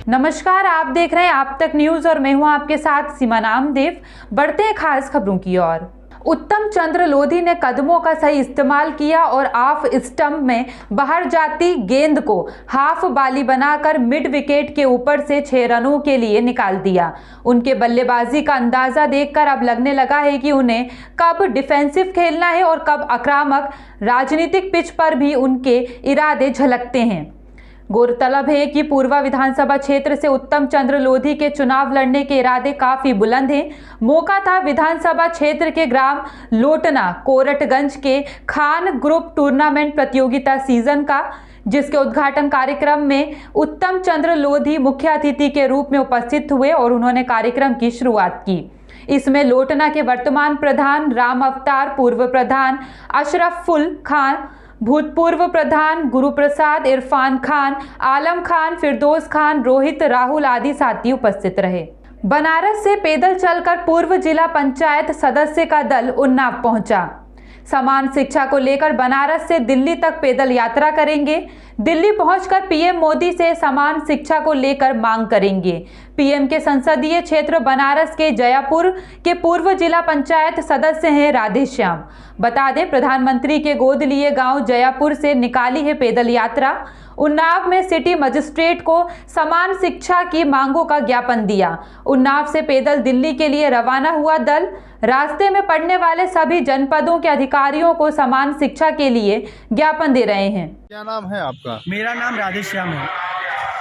नमस्कार, आप देख रहे हैं आप तक न्यूज और मैं हूं आपके साथ सीमा नामदेव। बढ़ते हैं खास खबरों की ओर। उत्तम चंद्र लोधी ने कदमों का सही इस्तेमाल किया और ऑफ स्टंप में बाहर जाती गेंद को हाफ बाली बनाकर मिड विकेट के ऊपर से 6 रनों के लिए निकाल दिया। उनके बल्लेबाजी का अंदाजा देखकर अब लगने लगा है कि उन्हें कब डिफेंसिव खेलना है और कब आक्रामक। राजनीतिक पिच पर भी उनके इरादे झलकते हैं। गौरतलब है कि पूर्वा विधानसभा क्षेत्र से उत्तम चंद्र लोधी के चुनाव लड़ने के इरादे काफी बुलंद हैं। मौका था विधानसभा क्षेत्र के ग्राम लोटना कोरटगंज के खान ग्रुप टूर्नामेंट प्रतियोगिता सीजन का, जिसके उद्घाटन कार्यक्रम में उत्तम चंद्र लोधी मुख्य अतिथि के रूप में उपस्थित हुए और उन्होंने कार्यक्रम की शुरुआत की। इसमें लोटना के वर्तमान प्रधान राम अवतार, पूर्व प्रधान अशरफुल खान, भूतपूर्व प्रधान गुरुप्रसाद, इरफान खान, आलम खान, फिरदौस खान, रोहित, राहुल आदि साथी उपस्थित रहे। बनारस से पैदल चलकर पूर्व जिला पंचायत सदस्य का दल उन्नाव पहुंचा। समान शिक्षा को लेकर बनारस से दिल्ली तक पैदल यात्रा करेंगे। दिल्ली पहुंचकर पीएम मोदी से समान शिक्षा को लेकर मांग करेंगे। पीएम के संसदीय क्षेत्र बनारस के जयापुर के पूर्व जिला पंचायत सदस्य हैं राधेश्याम। बता दें, प्रधानमंत्री के गोद लिए गांव जयापुर से निकाली है पैदल यात्रा। उन्नाव में सिटी मजिस्ट्रेट को समान शिक्षा की मांगों का ज्ञापन दिया। उन्नाव से पैदल दिल्ली के लिए रवाना हुआ दल रास्ते में पड़ने वाले सभी जनपदों के अधिकारियों को समान शिक्षा के लिए ज्ञापन दे रहे हैं। क्या नाम है आपका? मेरा नाम राधेश्याम है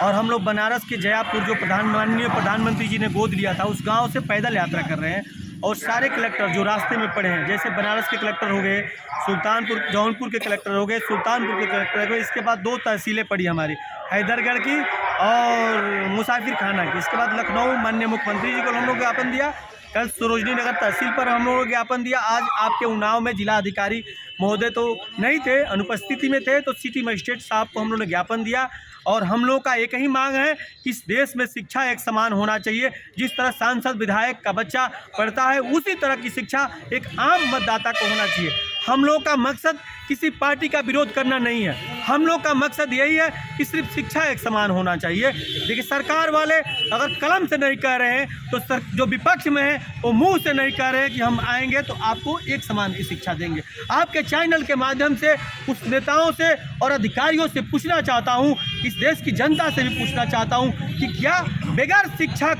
और हम लोग बनारस के जयापुर जो माननीय प्रधानमंत्री जी ने गोद लिया था उस गांव से पैदल यात्रा कर रहे हैं। और सारे कलेक्टर जो रास्ते में पड़े हैं, जैसे बनारस के कलेक्टर हो गए, सुल्तानपुर जौनपुर के कलेक्टर हो गए, सुल्तानपुर के कलेक्टर हो गए, इसके बाद 2 तहसीलें पड़ी हमारी, हैदरगढ़ की और मुसाफिर खाना की। इसके बाद लखनऊ माननीय मुख्यमंत्री जी को हम लोग ज्ञापन दिया। कल सरोजनी नगर तहसील पर हम लोगों ने ज्ञापन दिया। आज आपके उन्नाव में जिला अधिकारी महोदय तो नहीं थे, अनुपस्थिति में थे, तो सिटी मजिस्ट्रेट साहब को हम लोगों ने ज्ञापन दिया। और हम लोग का एक ही मांग है कि इस देश में शिक्षा एक समान होना चाहिए। जिस तरह सांसद विधायक का बच्चा पढ़ता है उसी तरह की शिक्षा एक आम मतदाता को होना चाहिए। हम लोग का मकसद किसी पार्टी का विरोध करना नहीं है। हम लोग का मकसद यही है कि सिर्फ शिक्षा एक समान होना चाहिए। देखिए, सरकार वाले अगर कलम से नहीं कह रहे हैं तो जो विपक्ष में है वो मुंह से नहीं कह रहे हैं कि हम आएंगे तो आपको एक समान की शिक्षा देंगे। आपके चैनल के माध्यम से उस नेताओं से और अधिकारियों से पूछना चाहता हूँ, इस देश की जनता से भी पूछना चाहता हूँ कि क्या बगैर शिक्षा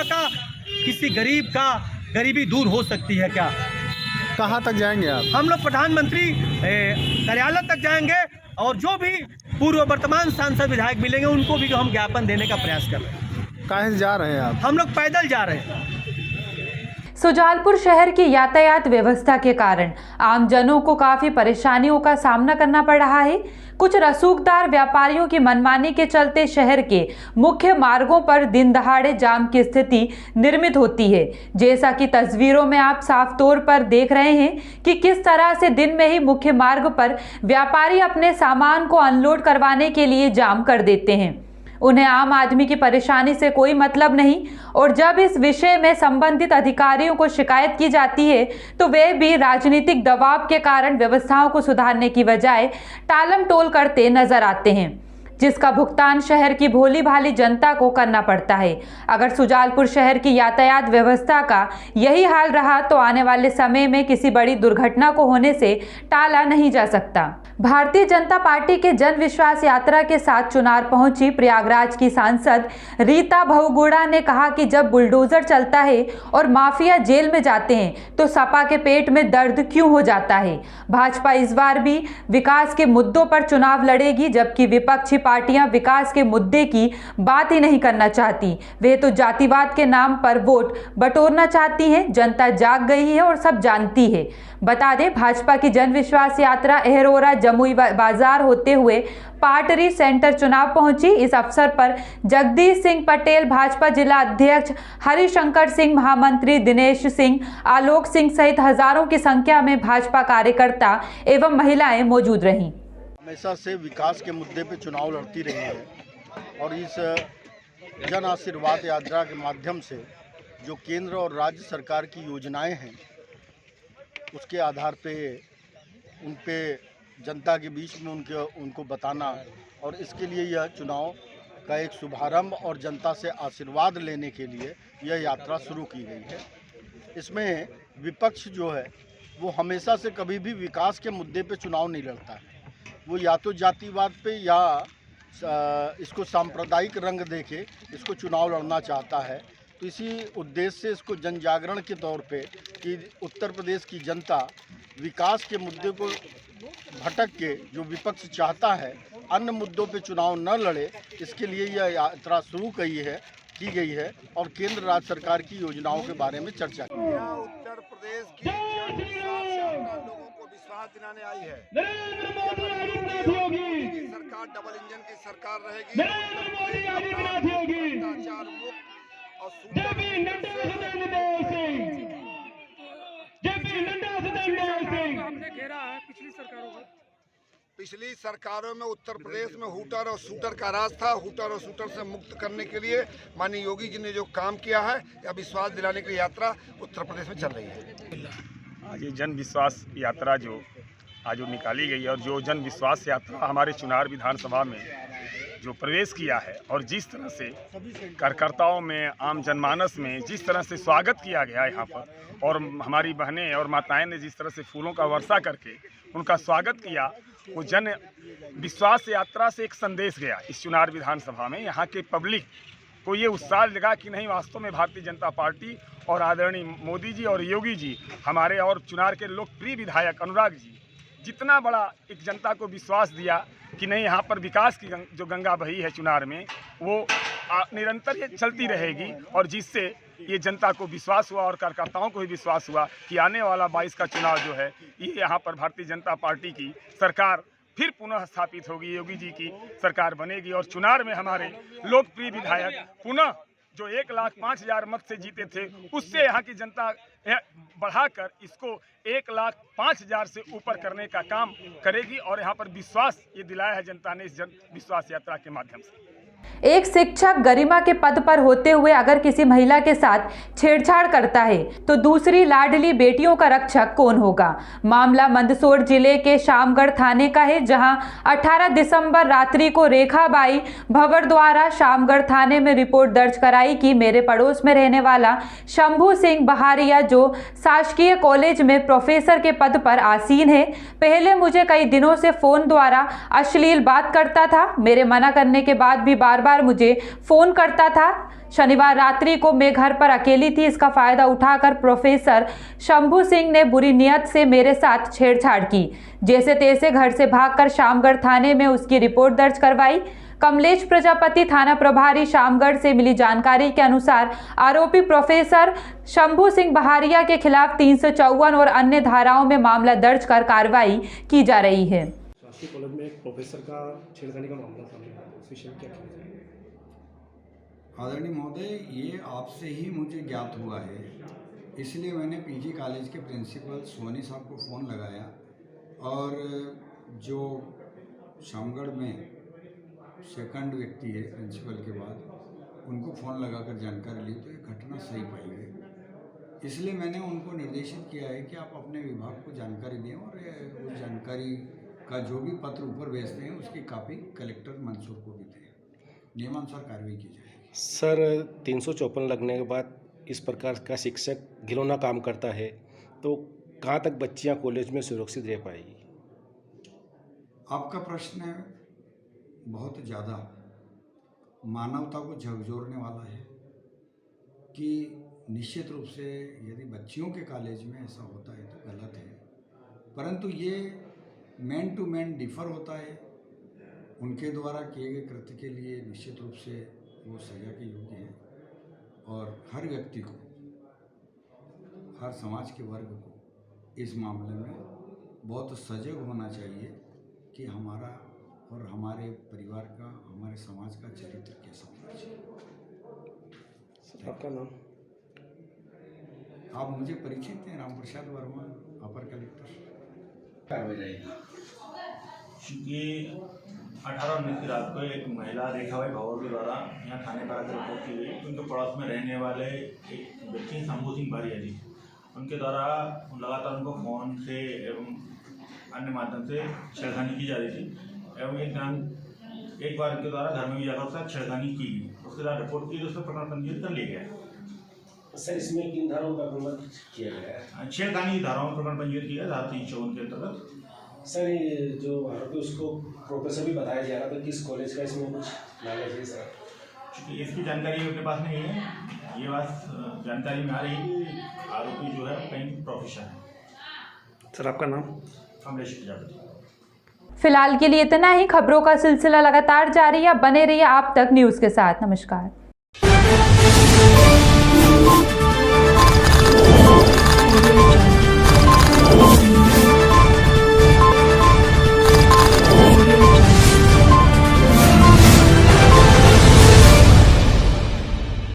का किसी गरीब का गरीबी दूर हो सकती है क्या? कहाँ तक जाएंगे आप? हम लोग प्रधानमंत्री कार्यालय तक जाएंगे और जो भी पूर्व वर्तमान सांसद विधायक मिलेंगे उनको भी जो हम ज्ञापन देने का प्रयास कर रहे हैं। कहाँ से जा रहे हैं आप? हम लोग पैदल जा रहे हैं। सुजालपुर शहर की यातायात व्यवस्था के कारण आमजनों को काफी परेशानियों का सामना करना पड़ रहा है। कुछ रसूखदार व्यापारियों की मनमानी के चलते शहर के मुख्य मार्गों पर दिन दहाड़े जाम की स्थिति निर्मित होती है। जैसा कि तस्वीरों में आप साफ तौर पर देख रहे हैं कि किस तरह से दिन में ही मुख्य मार्ग पर व्यापारी अपने सामान को अनलोड करवाने के लिए जाम कर देते हैं। उन्हें आम आदमी की परेशानी से कोई मतलब नहीं और जब इस विषय में संबंधित अधिकारियों को शिकायत की जाती है तो वे भी राजनीतिक दबाव के कारण व्यवस्थाओं को सुधारने की बजाय टालम टोल करते नजर आते हैं, जिसका भुगतान शहर की भोली भाली जनता को करना पड़ता है। अगर सुजालपुर शहर की यातायात व्यवस्था का यही हाल रहा तो आने वाले समय में किसी बड़ी दुर्घटना को होने से टाला नहीं जा सकता। भारतीय जनता पार्टी के जन विश्वास यात्रा के साथ चुनार पहुंची प्रयागराज की सांसद रीता बहुगुणा ने कहा कि जब बुलडोजर चलता है और माफिया जेल में जाते हैं तो सपा के पेट में दर्द क्यों हो जाता है। भाजपा इस बार भी विकास के मुद्दों पर चुनाव लड़ेगी, जबकि विपक्षी पार्टियां विकास के मुद्दे की बात ही नहीं करना चाहती। वे तो जातिवाद के नाम पर वोट बटोरना चाहती हैं। जनता जाग गई है और सब जानती है। बता दें, भाजपा की जन विश्वास यात्रा अहरोरा जमुई बाजार होते हुए पाटरी सेंटर चुनाव पहुंची। इस अवसर पर जगदीश सिंह पटेल, भाजपा जिला अध्यक्ष हरिशंकर सिंह, महामंत्री दिनेश सिंह, आलोक सिंह सहित हजारों की संख्या में भाजपा कार्यकर्ता एवं महिलाएं मौजूद रहीं। हमेशा से विकास के मुद्दे पे चुनाव लड़ती रही है और इस जन आशीर्वाद यात्रा के माध्यम से जो केंद्र और राज्य सरकार की योजनाएं हैं उसके आधार पे उन पे जनता के बीच में उनको बताना और इसके लिए यह चुनाव का एक शुभारंभ और जनता से आशीर्वाद लेने के लिए यह यात्रा शुरू की गई है। इसमें विपक्ष जो है वो हमेशा से कभी भी विकास के मुद्दे पे चुनाव नहीं लड़ता है। वो या तो जातिवाद पे या इसको सांप्रदायिक रंग देके इसको चुनाव लड़ना चाहता है। तो इसी उद्देश्य से इसको जन जागरण के तौर पे कि उत्तर प्रदेश की जनता विकास के मुद्दे को भटक के जो विपक्ष चाहता है अन्य मुद्दों पे चुनाव न लड़े, इसके लिए यह यात्रा शुरू की गई है और केंद्र राज्य सरकार की योजनाओं के बारे में चर्चा की। उत्तर प्रदेश की लोगों को विश्वास दिलाने आई है। सरकार डबल इंजन की सरकार रहेगी। भ्रष्टाचार मुक्त और पिछली सरकारों में उत्तर प्रदेश में हूटर और शूटर का राज था। हूटर और शूटर से मुक्त करने के लिए माननीय योगी जी ने जो काम किया है या विश्वास दिलाने की यात्रा उत्तर प्रदेश में चल रही है। आज ये जन विश्वास यात्रा जो आज निकाली गई और जो जन विश्वास यात्रा हमारे चुनार विधानसभा में जो प्रवेश किया है और जिस तरह से कार्यकर्ताओं में आम जनमानस में जिस तरह से स्वागत किया गया यहाँ पर और हमारी बहनें और माताएं ने जिस तरह से फूलों का वर्षा करके उनका स्वागत किया, वो जन विश्वास यात्रा से एक संदेश गया इस चुनार विधानसभा में। यहाँ के पब्लिक को ये उत्साह लगा कि नहीं, वास्तव में भारतीय जनता पार्टी और आदरणीय मोदी जी और योगी जी हमारे और चुनार के लोकप्रिय विधायक अनुराग जी जितना बड़ा एक जनता को विश्वास दिया कि नहीं, यहाँ पर विकास की जो गंगा बही है चुनार में वो निरंतर ये चलती रहेगी और जिससे ये जनता को विश्वास हुआ और कार्यकर्ताओं को भी विश्वास हुआ कि आने वाला 22 का चुनाव जो है ये यहाँ पर भारतीय जनता पार्टी की सरकार फिर पुनः स्थापित होगी, योगी जी की सरकार बनेगी और चुनार में हमारे लोकप्रिय विधायक पुनः जो 1,05,000 मत से जीते थे उससे यहाँ की जनता बढ़ाकर इसको 1,05,000 से ऊपर करने का काम करेगी और यहाँ पर विश्वास ये दिलाया है जनता ने इस जन विश्वास यात्रा के माध्यम से। एक शिक्षक गरिमा के पद पर होते हुए अगर किसी महिला के साथ छेड़छाड़ करता है तो दूसरी लाडली बेटियों का रक्षक कौन होगा? मामला मंदसौर जिले के शामगढ़ थाने का है, जहां 18 दिसंबर रात्रि को रेखाबाई भंवर द्वारा शामगढ़ थाने में रिपोर्ट दर्ज कराई कि मेरे पड़ोस में रहने वाला शंभू सिंह बहारिया जो शासकीय कॉलेज में प्रोफेसर के पद पर आसीन है, पहले मुझे कई दिनों से फोन द्वारा अश्लील बात करता था। मेरे मना करने के बाद भी बार बार मुझे फोन करता था। शनिवार रात्रि को मैं घर पर अकेली थी। इसका फायदा उठाकर प्रोफेसर शंभू सिंह ने बुरी नियत से मेरे साथ छेड़छाड़ की। जैसे तैसे घर से भागकर शामगढ़ थाने में उसकी रिपोर्ट दर्ज करवाई। कमलेश प्रजापति थाना प्रभारी शामगढ़ से मिली जानकारी के अनुसार आरोपी प्रोफेसर शंभू सिंह बहारिया के खिलाफ 354 और अन्य धाराओं में मामला दर्ज कर कार्रवाई की जा रही है। शासकीय कॉलेज में एक प्रोफेसर का छेड़खानी का मामला सामने आया, उस विषय में क्या कहना चाहिए? आदरणीय महोदय, ये आपसे ही मुझे ज्ञात हुआ है, इसलिए मैंने पीजी कॉलेज के प्रिंसिपल सोनी साहब को फ़ोन लगाया और जो शामगढ़ में सेकंड व्यक्ति है प्रिंसिपल के बाद उनको फ़ोन लगाकर जानकारी ली तो ये घटना सही पाई गई। इसलिए मैंने उनको निर्देशित किया है कि आप अपने विभाग को जानकारी दें और उस जानकारी का जो भी पत्र ऊपर भेजते हैं उसकी कॉपी कलेक्टर मंदसौर को भी दें। नियमानुसार कार्रवाई की जाएगी। सर, 354 लगने के बाद इस प्रकार का शिक्षक घिनौना काम करता है तो कहाँ तक बच्चियाँ कॉलेज में सुरक्षित रह पाएगी? आपका प्रश्न बहुत ज़्यादा मानवता को झकझोरने वाला है कि निश्चित रूप से यदि बच्चियों के कॉलेज में ऐसा होता है तो गलत है, परंतु ये मैन टू मैन डिफर होता है। उनके द्वारा किए गए कृत्य के लिए निश्चित रूप से वो सजा के योग्य है और हर व्यक्ति को, हर समाज के वर्ग को इस मामले में बहुत सजग होना चाहिए कि हमारा और हमारे परिवार का, हमारे समाज का चरित्र कैसा होना चाहिए। आपका नाम? आप मुझे परिचित हैं, राम प्रसाद वर्मा, अपर कलेक्टर। ये 18/19 की रात को एक महिला रेखाबाई भंवर के द्वारा यहाँ थाने पर आकर रिपोर्ट की गई। उनके पड़ोस में रहने वाले एक व्यक्ति शंभू सिंह बहारिया जी, उनके द्वारा लगातार उनको फ़ोन से एवं अन्य माध्यम से छेड़खानी की जा रही थी एवं एक बार इनके द्वारा घर में भी जाकर उसका छेड़खानी की गई, उसके बाद रिपोर्ट की, उस पर प्रकरण पंजीकृत कर लिया गया। सर इसमें किन धाराओं का प्रमाण किया गया है? छेड़खानी की धाराओं में प्रकरण पंजीकृत किया गया, धारा 354 के अंतर्गत। सर ये जो आरोपी उसको प्रोफेसर भी बताया जा रहा था, किस कॉलेज का इसमें कुछ नॉलेज है सर? चूँकि इसकी जानकारी अपने पास नहीं है, ये बात जानकारी में आ रही है कि आरोपी जो है कहीं प्रोफेसर है। सर आपका नाम? कमलेश प्रजापति। फिलहाल के लिए इतना ही। खबरों का सिलसिला लगातार जारी है, बने रहिए आप तक न्यूज़ के साथ। नमस्कार।